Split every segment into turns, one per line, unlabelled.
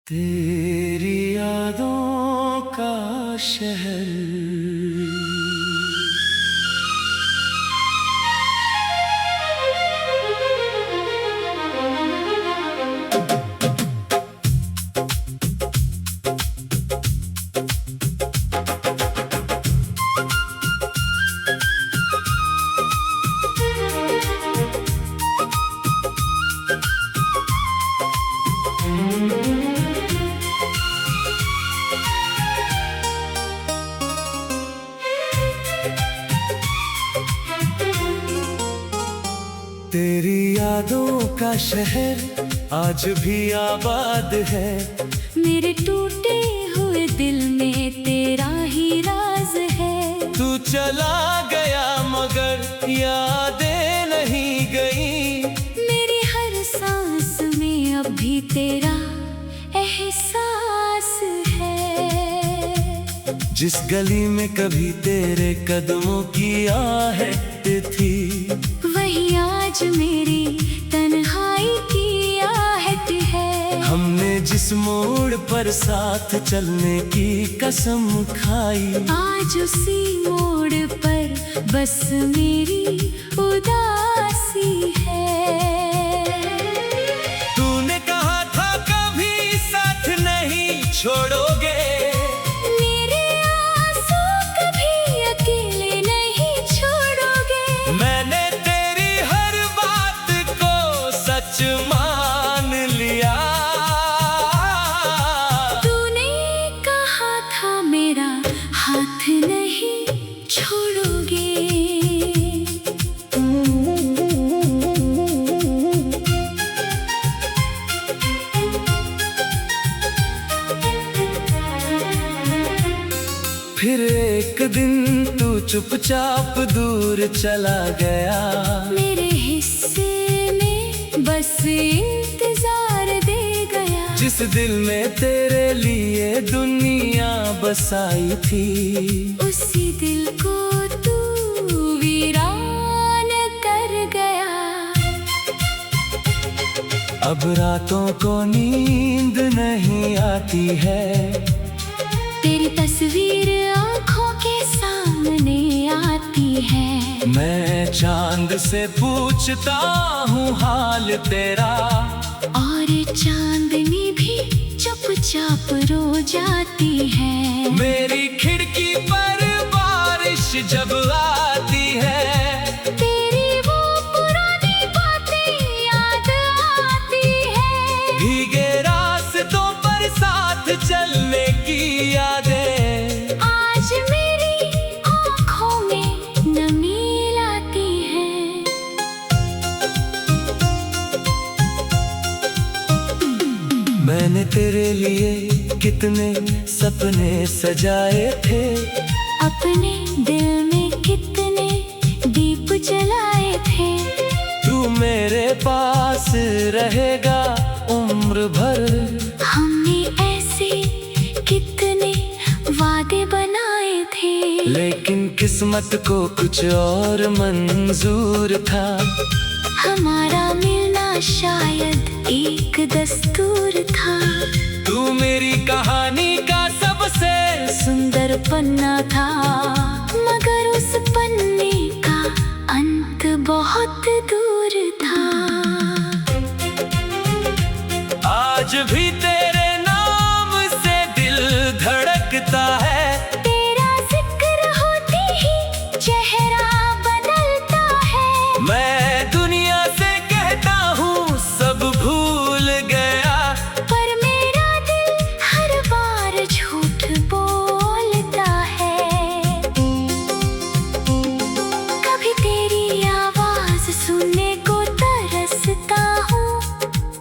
तेरी यादों का शहर। तेरी यादों का शहर आज भी आबाद है।
मेरे टूटे हुए दिल में तेरा ही राज है।
तू चला गया मगर यादें नहीं गई।
मेरी हर सांस में अब भी तेरा एहसास है।
जिस गली में कभी तेरे कदमों की आहट थी,
वही आज मेरी तन्हाई की आहट है।
हमने जिस मोड़ पर साथ चलने की कसम खाई,
आज उसी मोड़ पर बस मेरी उदासी है।
तूने कहा था कभी साथ नहीं छोड़ोगे।
मेरे आंसू कभी अकेले नहीं छोड़ोगे।
मैंने तेरी हर बात को सच मान लिया।
तूने कहा था मेरा हाथ नहीं छोड़ोगे।
फिर एक दिन तू चुपचाप दूर चला गया।
मेरे हिस्से में बस इंतजार दे गया।
जिस दिल में तेरे लिए दुनिया बसाई थी,
उसी दिल को तू वीरान कर गया।
अब रातों को नींद नहीं आती है।
तेरी तस्वीर आँखों के सामने आती है।
मैं चांद से पूछता हूँ हाल तेरा,
और चांदनी भी चुपचाप रो जाती है।
मेरी खिड़की पर बारिश जब आती है,
तेरी वो पुरानी बातें याद आती है।
भीगे रास्तों पर साथ चलने की यादें
आज मेरी आँखों में नमी लाती है।
मैंने तेरे लिए कितने सपने सजाए थे।
अपने दिल में कितने दीप जलाए थे।
तू मेरे पास रहेगा उम्र भर।
हमने ऐसे कितने वादे बनाए थे।
लेकिन किस्मत को कुछ और मंजूर था।
हमारा मिलना शायद एक दस्तूर था।
तू मेरी कहानी का सबसे
सुंदर पन्ना था, मगर उस पन्ने का अंत बहुत दूर था।
आज भी तेरे नाम से दिल धड़कता है।
तेरा जिक्र होते ही चेहरा बदलता है।
मैं दुनिया से कहता हूँ सब भूल गया,
पर मेरा दिल हर बार झूठ बोलता है। कभी तेरी आवाज सुनने को तरसता हूँ,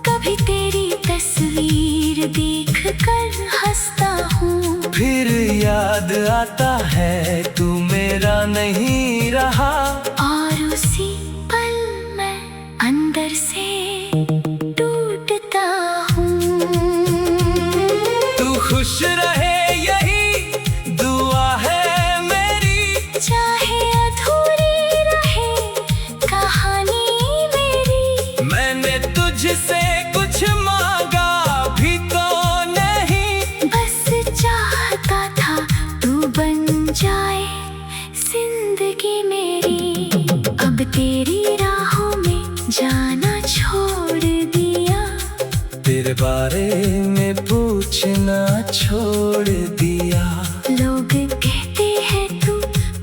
कभी तेरी तस्वीर देख कर हंसता हूँ।
फिर याद आता है तू मेरा नहीं रहा।
और उसी पल मैं अंदर से टूटता हूँ।
तू खुश रहे यही दुआ है मेरी,
चाहे अधूरी रहे कहानी मेरी।
मैंने तुझसे कुछ मांगा भी तो नहीं। बारे में पूछना छोड़ दिया।
लोग कहते हैं तू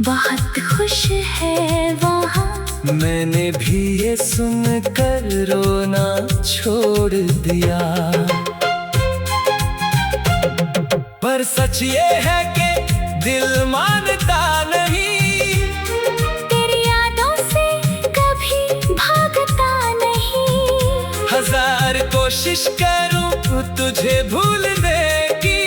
बहुत खुश है वहाँ,
मैंने भी ये सुनकर रोना छोड़ दिया। पर सच ये है कि दिल मानता नहीं,
तेरी यादों से कभी भागता नहीं।
हजार कोशिश करूं तुझे भूलने की,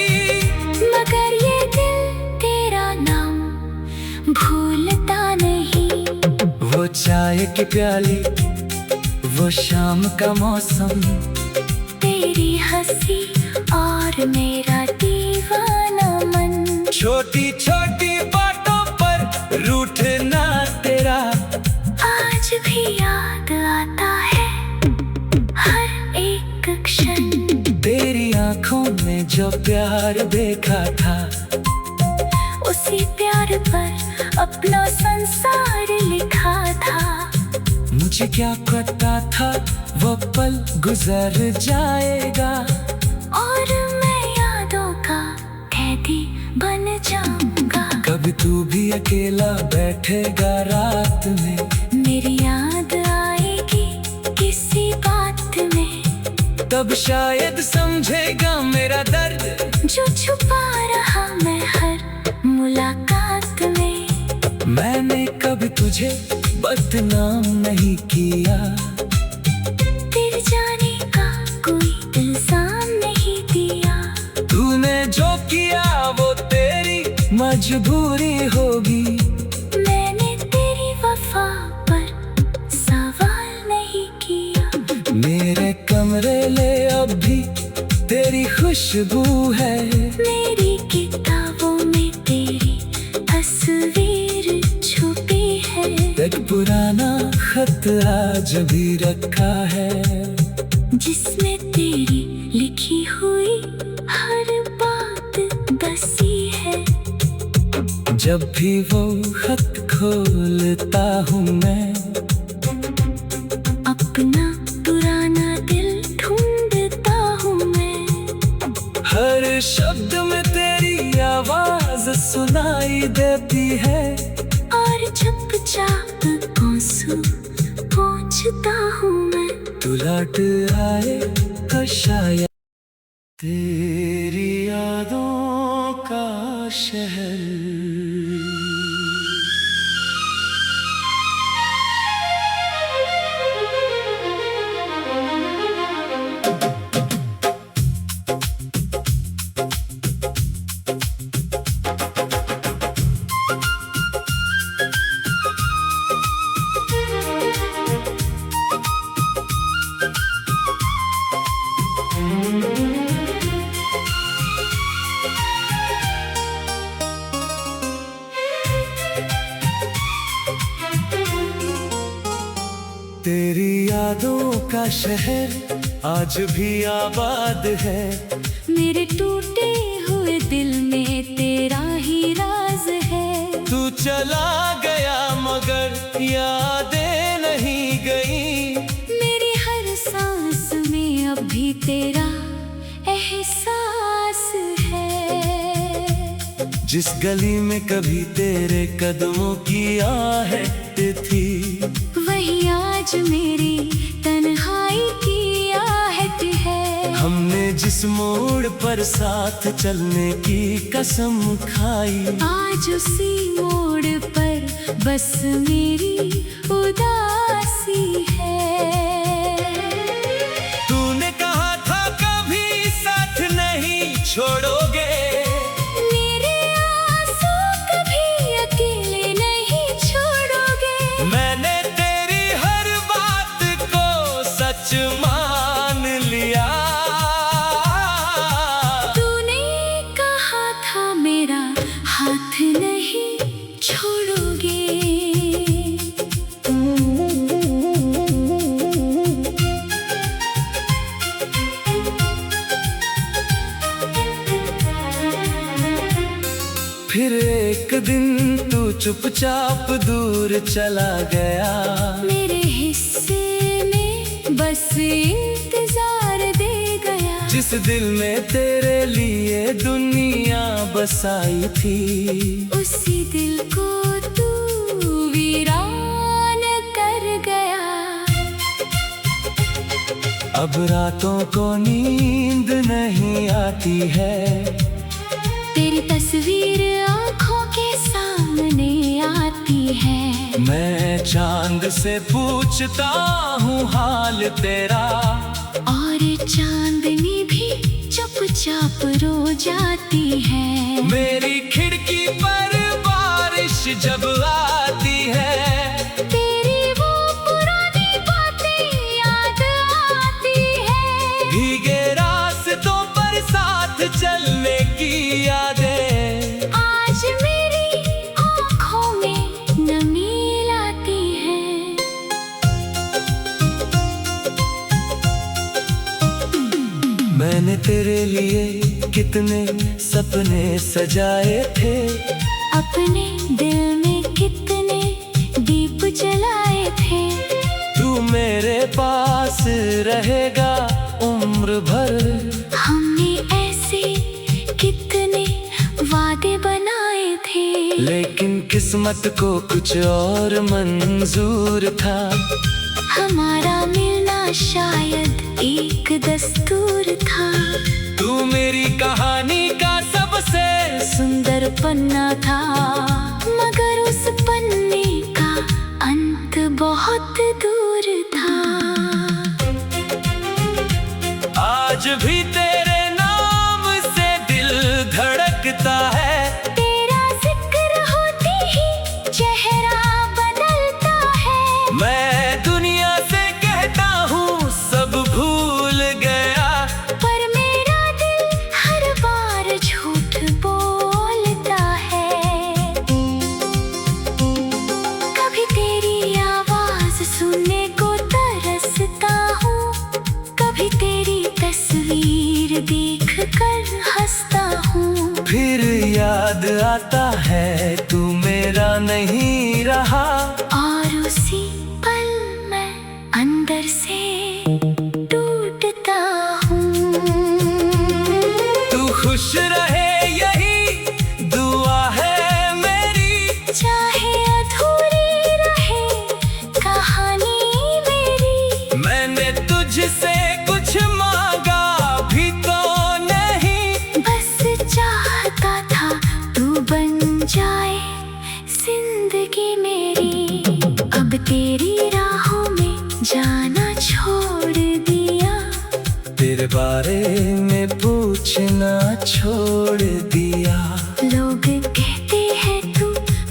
मगर ये दिल तेरा नाम भूलता नहीं।
वो चाय की प्याली, वो शाम का मौसम,
तेरी हंसी और मेरा दीवाना मन,
छोटी छोटी बातों पर रूठना तेरा
आज भी याद आता है हर एक क्षण।
तेरी आंखों में जो प्यार देखा था,
उसी प्यार पर अपना संसार लिखा था।
मुझे क्या पता था वो पल गुजर जाएगा,
और मैं यादों का कैदी बन जाऊंगा।
कभी तू भी अकेला बैठेगा रात में,
मेरी याद आएगी किसी बात में,
तब शायद समझेगा मेरा दर्द
जो छुपा रहा मैं हर मुलाकात में।
मैंने कभी तुझे बदनाम नहीं किया,
तेरे जाने का कोई इल्जाम नहीं दिया।
तूने जो किया वो तेरी मजबूरी होगी,
मैंने तेरी वफा पर सवाल नहीं किया।
मेरे कमरे ले अब भी तेरी खुशबू है,
मेरी किताबों में तेरी तस्वीर छुपी है।
एक पुराना खत आज भी रखा है,
जिसमें तेरी लिखी हुई हर बात बसी है।
जब भी वो खत खोलता हूँ मैं,
अपना पुराना दिल ढूंढता हूँ मैं।
हर शब्द में तेरी आवाज सुनाई देती है,
और चुपचाप आंसू पोंछता हूँ मैं।
तू लौट आए तो शायद तेरी यादों का शहर। तेरी यादों का शहर आज भी आबाद है,
मेरे टूटे हुए दिल में तेरा ही राज है।
तू चला गया मगर यादें नहीं गई,
मेरी हर सांस में अब भी तेरा एहसास है।
जिस गली में कभी तेरे कदमों की आहट थी,
वही आज मेरी तन्हाई की आहट है।
हमने जिस मोड़ पर साथ चलने की कसम खाई,
आज उसी मोड़ पर बस मेरी उदासी है।
तूने कहा था कभी साथ नहीं छोड़ोगे,
मेरे आंसू कभी अकेले नहीं छोड़ोगे।
मैंने तेरी हर बात को सच मान लिया।
तूने कहा था मेरा हाथ नहीं छोड़ोगे।
फिर एक दिन तू चुपचाप दूर चला गया,
मेरे हिस्से में बस इंतजार दे गया।
जिस दिल में तेरे लिए दुनिया बसाई थी,
उसी दिल को तू वीरान कर गया।
अब रातों को नींद नहीं आती है,
तेरी तस्वीर आँखों के सामने आती है।
मैं चांद से पूछता हूँ हाल तेरा,
और चांदनी भी चुपचाप रो जाती है।
मेरी खिड़की पर बारिश जब आती है,
तेरी वो पुरानी बातें याद आती है।
भीगे रास्तों पर साथ चलने की यादें
आज मेरी आँखों में नमी लाती है।
मैंने तेरे लिए कितने सपने सजाए थे,
अपने दिल में कितने दीप जलाए थे।
तू मेरे पास रहेगा उम्र भर,
हमने ऐसे कितने वादे बनाए थे।
लेकिन किस्मत को कुछ और मंजूर था।
हमारा मिलना शायद एक दस्तूर था।
तू मेरी कहानी का सबसे
सुंदर पन्ना था, मगर उस पन्ने का अंत बहुत दूर था।
आज भी तेरे नाम से दिल धड़कता है,
तेरा जिक्र होते ही चेहरा बदलता है।
मैं दुनिया से कहता हूँ सब भूल गया,
पर मेरा दिल हर बार झूठ बोलता है। कभी तेरी आवाज सुनने को तरसता हूँ, कभी तेरी तस्वीर देख कर हंसता हूँ।
फिर याद आता है तू मेरा नहीं रहा,
और उसी पल मैं अंदर से टूटता हूँ।
तू खुश रहे यही दुआ है मेरी,
चाहे अधूरी रहे कहानी मेरी।
मैंने तुझसे कुछ मांगा भी तो नहीं,
बस चाहता था तू बन जाए जिंदगी मेरी। अब तेरी राहों में जाना छोड़ दिया,
तेरे बारे में पूछना छोड़ दिया।
लोग कहते हैं तू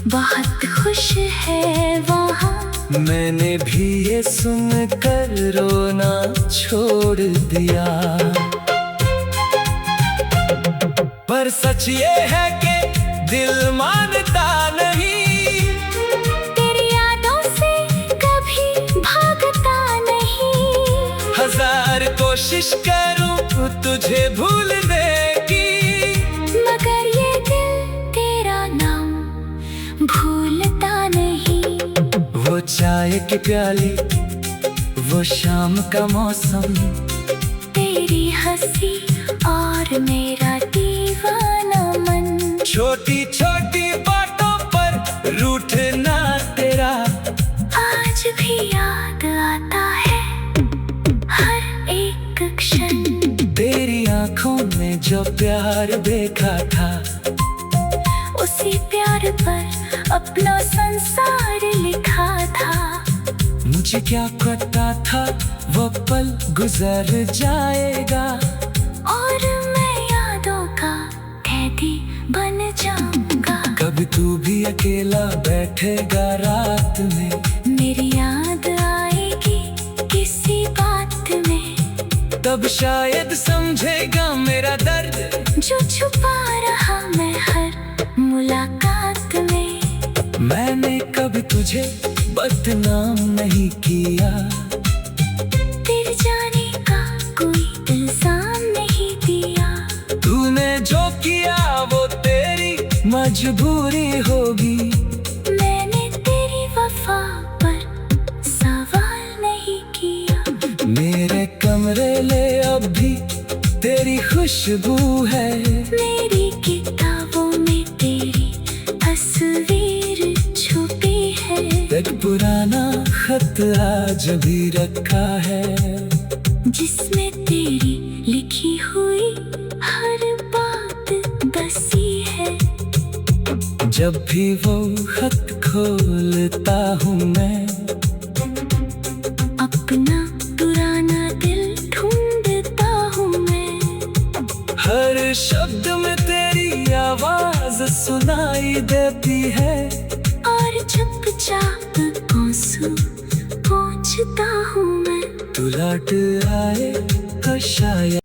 बहुत खुश है वहाँ,
मैंने भी ये सुनकर रोना छोड़ दिया। पर सच ये है कि दिल मानता नहीं,
तेरी यादों से कभी भागता नहीं।
हजार कोशिश करूं तुझे भूलने की,
मगर ये दिल तेरा नाम भूलता नहीं।
वो चाय की प्याली, वो शाम का मौसम,
तेरी हंसी और मेरा दीवाना मन।
छोटी छोटी बातों पर रूठना तेरा
आज भी याद आता है हर एक क्षण।
तेरी आंखों में जो प्यार देखा था,
उसी प्यार पर अपना संसार लिखा था।
मुझे क्या पता था वो पल गुजर जाएगा,
और मैं यादों का कैदी बन जाऊंगा।
कभी तू भी अकेला बैठेगा रात में,
मेरी याद आएगी किसी बात में,
तब शायद समझेगा मेरा दर्द
जो छुपा रहा मैं हर मुलाकात में।
मैंने कभी तुझे बदनाम नहीं किया,
तेरे जाने का कोई इल्जाम नहीं दिया।
तूने जो किया वो तेरी मजबूरी होगी,
मैंने तेरी वफा पर सवाल नहीं किया।
मेरे कमरे ले अब भी तेरी खुशबू है,
मेरी किताबों में तेरी तस्वीर छुपी है।
एक पुराना खत आज भी रखा है,
जिसमें तेरी लिखी हुई हर बात बसी है।
जब भी वो खत खोलता हूँ मैं,
अपना पुराना दिल ढूंढता हूँ मैं।
हर शब्द में तेरी आवाज सुनाई देती है,
और चुपचाप आंसू पोंछता हूँ मैं।
तू लौट आए तो शायद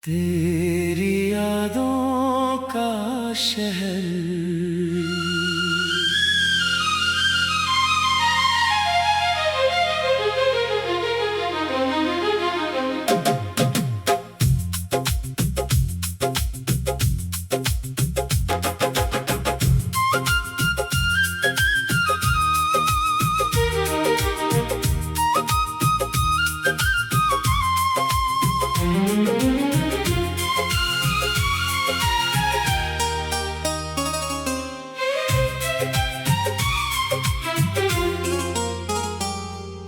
तेरी यादों का शहर।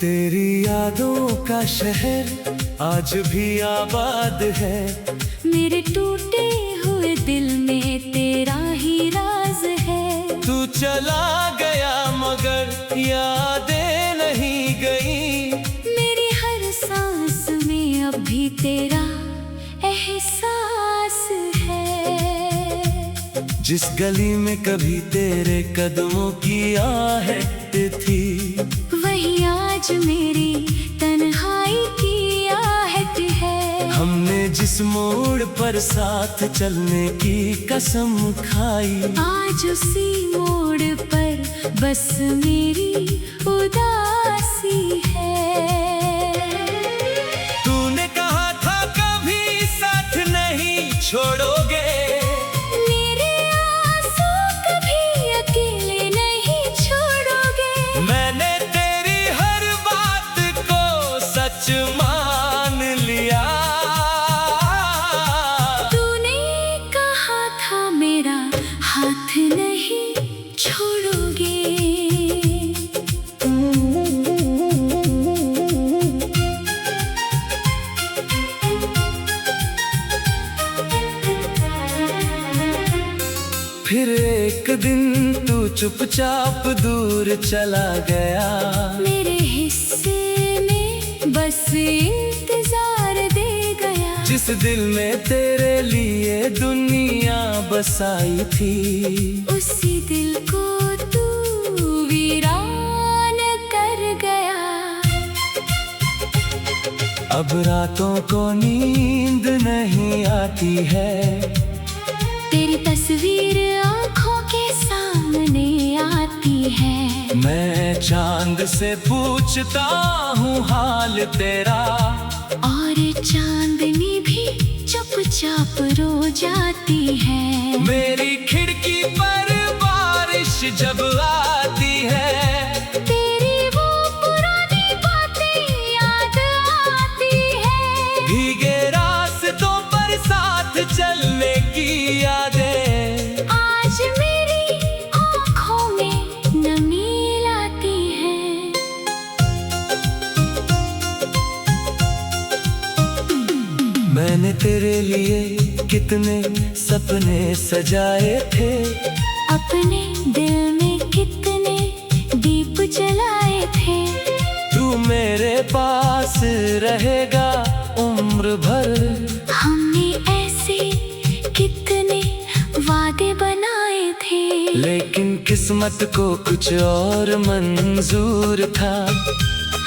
तेरी यादों का शहर आज भी आबाद है,
मेरे टूटे हुए दिल में तेरा ही राज है।
तू चला गया मगर यादें नहीं गई,
मेरी हर सांस में अब भी तेरा एहसास है।
जिस गली में कभी तेरे कदमों की आहट थी,
वही आज मेरी तन्हाई की आहट है।
हमने जिस मोड़ पर साथ चलने की कसम खाई,
आज उसी मोड़ पर बस मेरी उदासी है।
तूने कहा था कभी साथ नहीं छोड़ोगे,
मेरे आंसू कभी अकेले नहीं छोड़ोगे।
मैंने तेरी हर बात को सच मान लिया।
तूने कहा था मेरा हाथ नहीं छोड़ोगे।
फिर एक दिन तू चुपचाप दूर चला गया,
मेरे हिस्से में बस इंतजार दे गया।
जिस दिल में तेरे लिए दुनिया बसाई थी,
उसी दिल को तू वीरान कर गया।
अब रातों को नींद नहीं आती है,
तेरी तस्वीर आंखों के सामने आती है।
मैं चांद से पूछता हूँ हाल तेरा,
और चांदनी भी चुपचाप रो जाती है।
मेरी खिड़की पर बारिश जब आती है,
तेरी वो पुरानी बातें याद आती है।
भीगे रास्तों पर साथ चलने की यादें
आज मेरी आँखों में नमी लाती है।
मैंने तेरे लिए कितने सपने सजाए थे,
अपने दिल में कितने दीप जलाए थे।
तू मेरे पास रहेगा उम्र भर,
हमने ऐसे कितने वादे बनाए थे।
लेकिन किस्मत को कुछ और मंजूर था।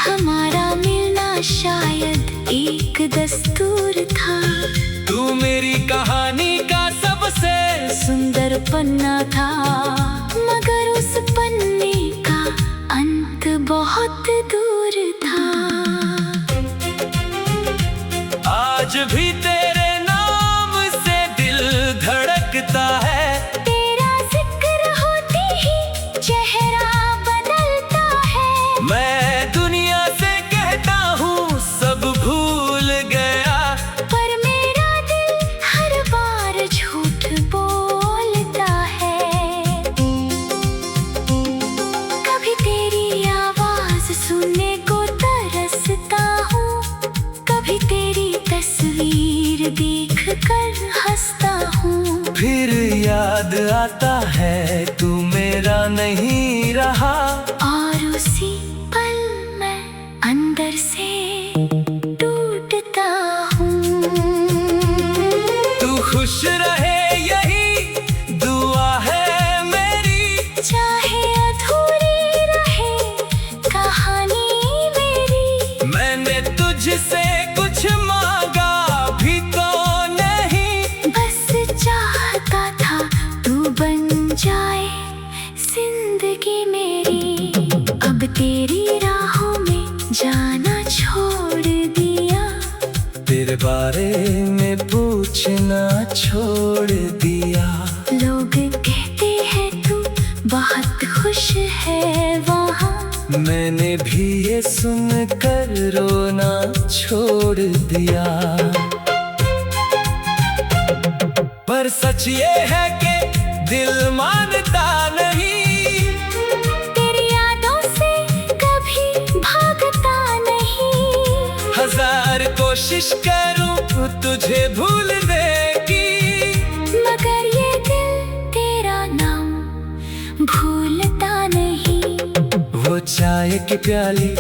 हमारा मिलना शायद एक दस्तूर था।
तू मेरी कहानी का सबसे
सुंदर पन्ना था, मगर उस पन्ने का अंत बहुत दूर था।
आज भी तेरे नाम से दिल धड़कता है,
तेरा जिक्र होते ही चेहरा बदलता है।
मैं दुनिया से कहता हूँ सब भूल गया,
पर मेरा कर हंसता हूँ।
फिर याद आता है तू मेरा नहीं रहा,
और उसी पल मैं अंदर से टूटता हूँ।
तू खुश रहे यही दुआ है मेरी,
चाहे अधूरी रहे कहानी मेरी।
मैंने तुझसे कुछ मांगा भी तो नहीं,
बस चाहता था तू बन जाए जिंदगी मेरी। अब तेरी राहों में जाना छोड़ दिया,
तेरे बारे में पूछना छोड़ दिया।
लोग कहते हैं तू बहुत खुश है वहाँ,
मैंने भी ये सुनकर रोना छोड़ दिया। पर सच ये है कि दिल मानता नहीं,
तेरी यादों से कभी भागता नहीं।
हजार कोशिश करूं तुझे भूलने की,
मगर ये दिल तेरा नाम भूलता नहीं।
वो चाय की प्याली,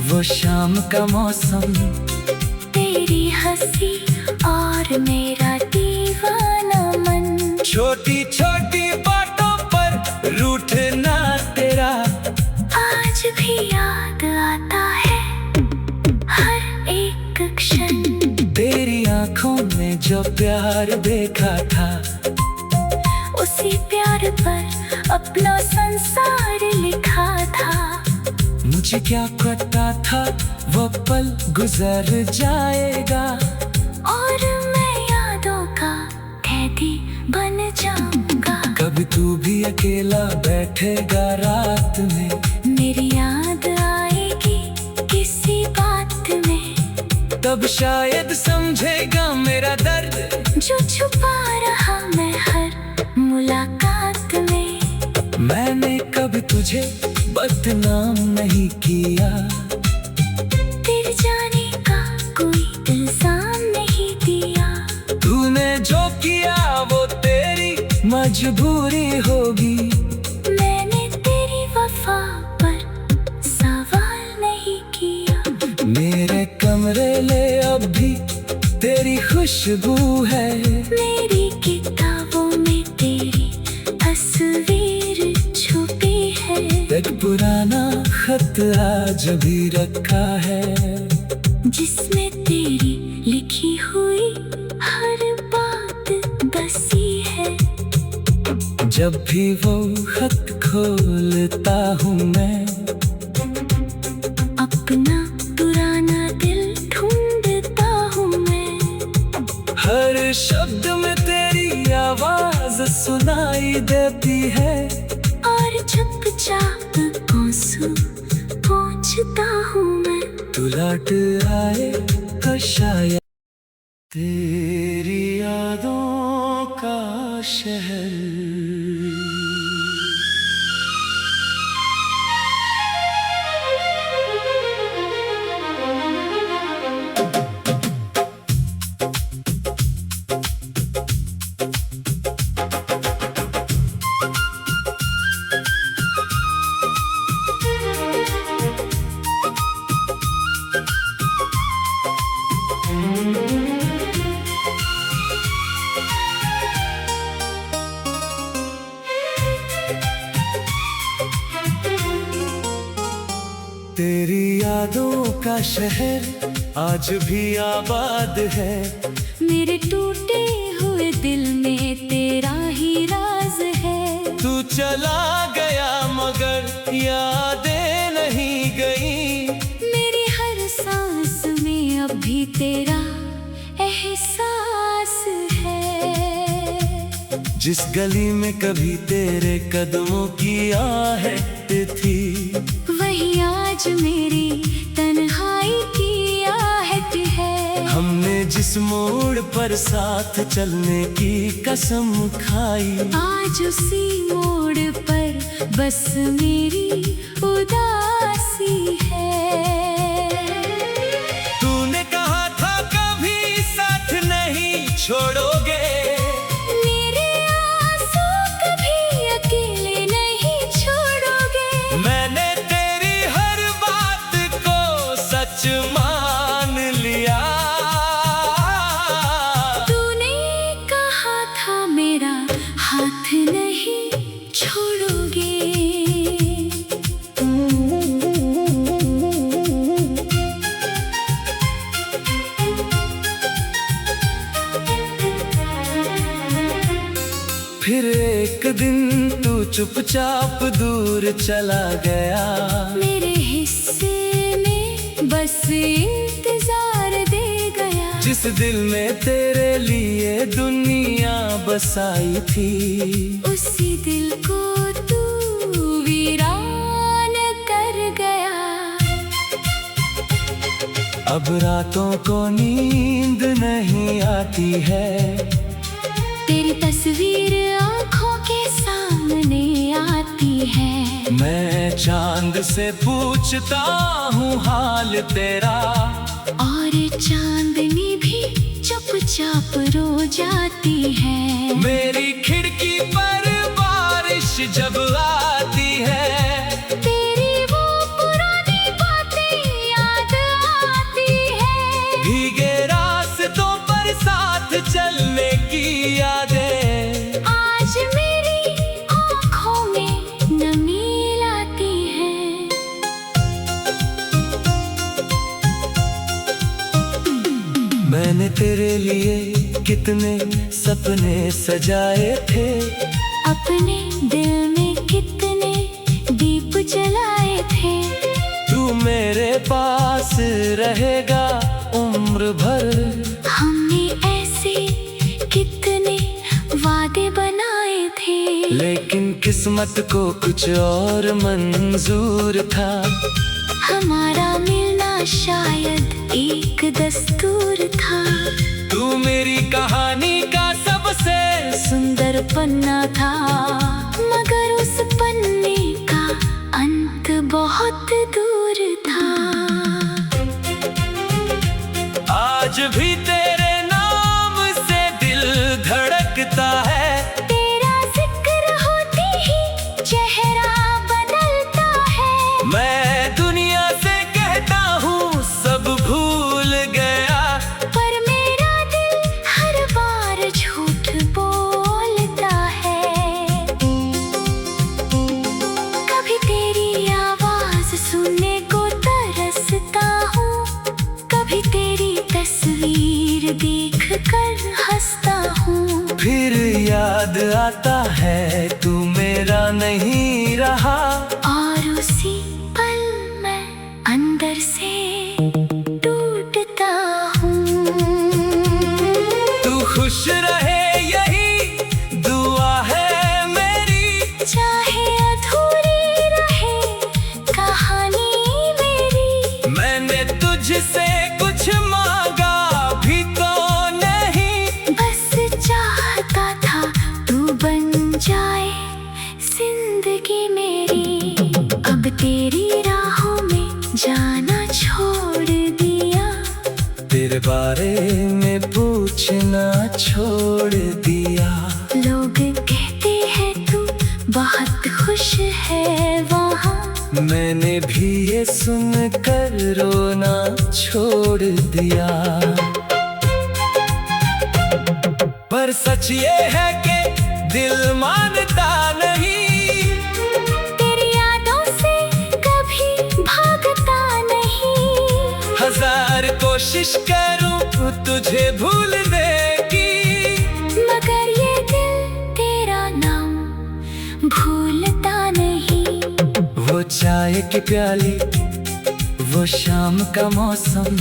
वो शाम का मौसम,
तेरी हंसी और मेरा दीवाना मन।
छोटी छोटी बातों पर रूठना तेरा
आज भी याद आता है हर एक क्षण।
तेरी आंखों में जो प्यार देखा था,
उसी प्यार पर अपना संसार लिखा था।
मुझे क्या पता था वो पल गुजर जाएगा,
और मैं यादों का कैदी बन जाऊंगा।
कभी तू भी अकेला बैठेगा रात में,
मेरी याद आएगी किसी बात में,
तब शायद समझेगा मेरा दर्द
जो छुपा रहा मैं हर मुलाकात में।
मैंने कभी तुझे बदनाम नहीं किया,
तेरे जाने का कोई इल्जाम नहीं दिया।
तूने जो किया वो तेरी मजबूरी होगी,
मैंने तेरी वफा पर सवाल नहीं किया।
मेरे कमरे ले अब भी तेरी खुशबू है,
मेरी किताबों में तेरी तस्वीर छुपी है।
एक पुराना खत आज भी रखा है,
जिसमें तेरी लिखी हुई हर बात बसी है।
जब भी वो खत खोलता हूँ मैं,
अपना पुराना दिल ढूंढता हूँ मैं।
हर शब्द में तेरी आवाज सुनाई देती है,
और चुपचाप आंसू पोंछता हूँ मैं।
तू लौट आए तो शायद तेरी यादों का शहर। तेरी यादों का शहर आज भी आबाद है,
मेरे टूटे हुए दिल में तेरा ही राज है।
तू चला गया मगर यादें नहीं गई,
मेरी हर सांस में अब भी तेरा एहसास है।
जिस गली में कभी तेरे कदमों की आहट थी,
वही आज मेरी तन्हाई की आहट है।
हमने जिस मोड़ पर साथ चलने की कसम खाई,
आज उसी मोड़ पर बस मेरी उदासी है।
तूने कहा था कभी साथ नहीं छोड़ोगे।
मेरे आंसू कभी अकेले नहीं छोड़ोगे।
मैंने तेरी हर बात को सच मान लिया।
तूने कहा था मेरा हाथ नहीं छोड़ोगे।
फिर एक दिन तू चुपचाप दूर चला गया।
मेरे हिस्से में बस इंतजार दे गया।
जिस दिल में तेरे लिए दुनिया बसाई थी,
उसी दिल को तू वीरान कर गया।
अब रातों को नींद नहीं आती है।
तेरी तस्वीर आँखों के सामने आती है।
मैं चांद से पूछता हूँ हाल तेरा,
और चांदनी भी चुपचाप रो जाती है।
मेरी खिड़की पर बारिश जब आती है,
तेरी वो पुरानी बातें याद आती है।
भीगे रास्तों पर साथ चलने की यादें
आज मेरी आँखों में नमी लाती है।
मैंने तेरे लिए कितने सपने सजाए थे।
अपने दिल में कितने दीप जलाए थे।
तू मेरे पास रहेगा उम्र भर।
हमने ऐसे कितने वादे बनाए थे।
लेकिन किस्मत को कुछ और मंजूर था।
हमारा मिलना शायद एक दस्तूर था।
तू मेरी कहानी का सबसे
सुंदर पन्ना था, मगर उस पन्ने का अंत बहुत दूर था।
आज भी तेरे नाम से दिल धड़कता है।
तेरा जिक्र होते ही चेहरा बदलता है।
मैं दुनिया से कहता हूँ सब भूल गया,
पर मेरा दिल हर बार झूठ बोलता है। कभी तेरी आवाज सुनने को तरसता हूँ, कभी तेरी तस्वीर देख कर हंसता हूँ।
फिर याद आता है तू मेरा नहीं रहा।
और उसी पल मैं अंदर से टूटता हूँ।
तू खुश रहे यही दुआ है मेरी,
चाहे अधूरी रहे कहानी मेरी।
मैंने तुझसे कुछ मांगा भी तो नहीं।
बस चाहता था तू बन जाए जिंदगी मेरी। अब तेरी राहों में जाना छोड़ दिया।
तेरे बारे में पूछना छोड़ दिया।
लोग कहते हैं तू बहुत खुश है वहाँ।
मैंने भी ये सुनकर रोना छोड़ दिया। पर सच ये है कि दिल मानता नहीं।
तेरी यादों से कभी भागता नहीं।
हजार कोशिश करूं तुझे भूलने की,
मगर ये दिल तेरा नाम भूलता नहीं।
वो चाय की प्याली, वो शाम का मौसम,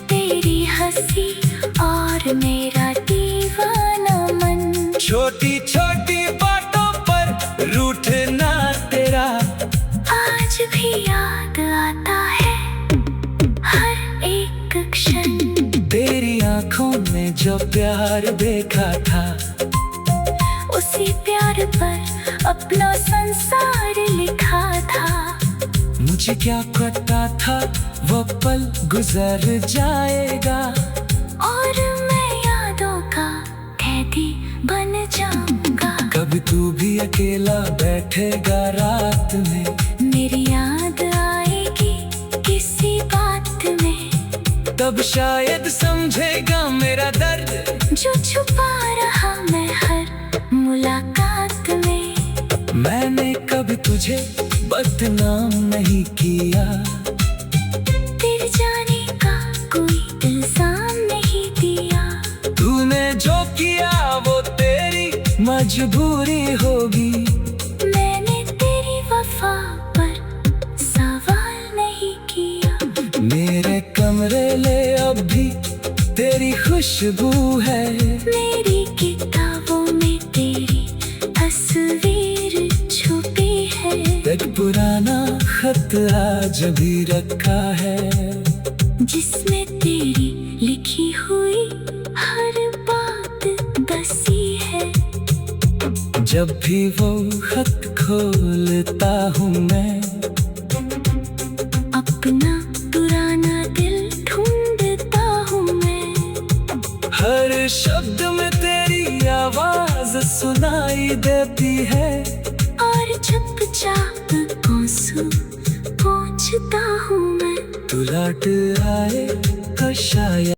तेरी हंसी और मेरा दीवाना मन।
छोटी छोटी बातों पर रूठना तेरा
आज भी याद आता है हर एक क्षण।
तेरी आंखों में जो प्यार देखा था,
उसी प्यार पर अपना संसार लिखा था।
मुझे क्या पता था वो पल गुजर जाएगा।
और मैं यादों जाऊंगा।
कभी तू भी अकेला बैठेगा रात में,
मेरी याद आएगी किसी बात में,
तब शायद समझेगा मेरा दर्द
जो छुपा रहा मैं हर मुलाकात में।
मैंने कभी तुझे बदनाम नहीं किया,
तेरे जाने का कोई इल्जाम नहीं दिया।
तूने जो किया वो तेरी मजबूरी होगी,
मैंने तेरी वफा पर सवाल नहीं किया।
मेरे कमरे ले अब भी तेरी खुशबू है,
मेरी किताबों में तेरी तस्वीर छुपी है।
एक पुराना खत आज भी रखा है,
जिसमें तेरी लिखी हुई हर बात बसी है।
जब भी वो खत खोलता हूँ मैं,
अपना पुराना दिल ढूंढता हूँ मैं।
हर शब्द में तेरी आवाज सुनाई देती है,
और चुपचाप आंसू पोंछता हूँ मैं।
तू लौट आए तो शायद